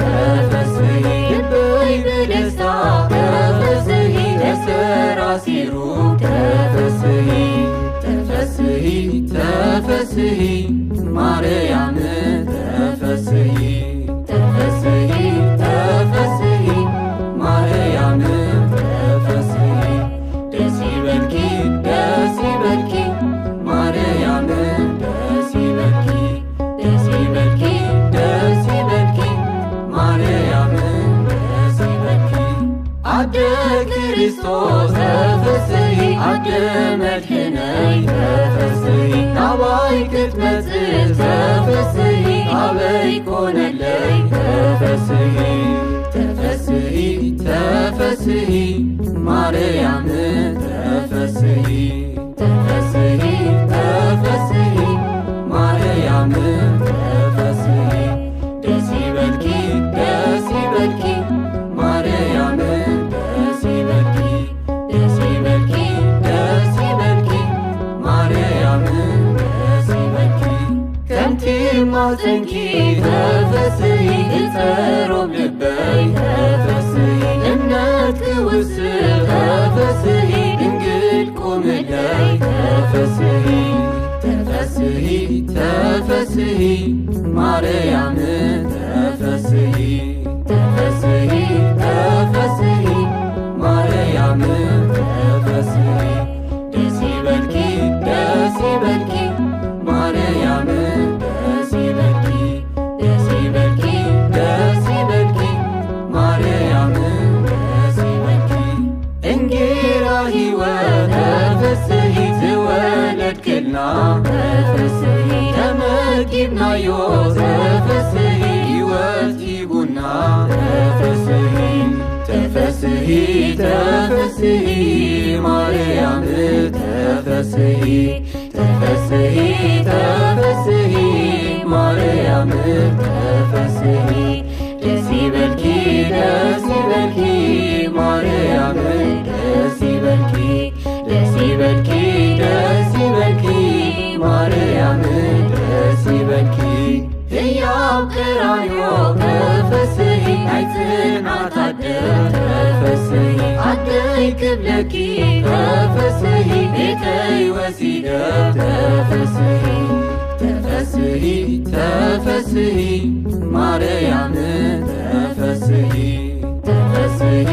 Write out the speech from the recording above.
ተፈስሒ ልበይ በደስታ ተፈስሒ ለሰራሲሩ ተፈስሒ ተፈስሒ ተፈስሒ ማርያም ተፈስሒ ተፈስሒ ተፈስሒ ማርያም ተፈስሒ ደስ ይበልኪ ደስ ይበልኪ ማርያም ደስ ይበልኪ ደስ ይበልኪ ደስ ይበልኪ ማርያም ደስ ይበልኪ አደ ክርስቶስ ተፈስሒ አደ መድኅነይ ተፈስሒ ናባይ ክትመጽእ ተፈስሒ አበይ ኮነለይ ተፈስሒ ተፈስሒ ተፈስሒ ማርያም ተፈስሒ ተፈስሒ ተፈስሒ ማርያም ተፈስሒ ደስ ይበልኪ ደስ ይበልኪ ማርያም ደስ ይበልኪ ደስ ይበልኪ ደስ ይበልኪ ማርያም ደስ ይበልኪ ከምቲ ማፀንኪ ተፈስሒ እፀሮም ልበይ ተፈስሒ እምነት ክውስኽ ተፈስሒ ድንግል ቁምለይ ተፈስሒ ተፈስሒ ተፈስሒ ማርያም ተፈስሒ ተፈስሒ ተፈስሒ ማርያም ተፈስሒ ደስ ይበልኪ ደስ ይበልኪ ማርያም ደስ ይበልኪ ደስ ይበልኪ ደስ ይበልኪ ማርያም ደስ ይበልኪ እንጌራ ሕይወት ተፈስሒ ዝወለድክልና ተፈስሒ ተመጊብናዮ ተፈስሒ ሕይወት ይቡና ተፈስሒ ተፈስሒ ተፈስሒ ማርያም ተፈስሒ ተፈስሒ ተፈስሒ ማርያም ተፈስሒ ደስ ይበልኪ ደስ ይበልኪ ማርያም ደስ ይበልኪ ደስ ይበልኪ ደስ ይበልኪ ማርያም ደስ ይበልኪ ሕያው ቀራንዮ ተፈስሒ ናይ ጽንዓት አደ ተፈስሒ አደይ ክብለኪ ተፈስሒ ቤተይ ወሲደ ተፈስሒ ተፈስሒ ተፈስሒ ማርያም ተፈስሒ ተፈስሒ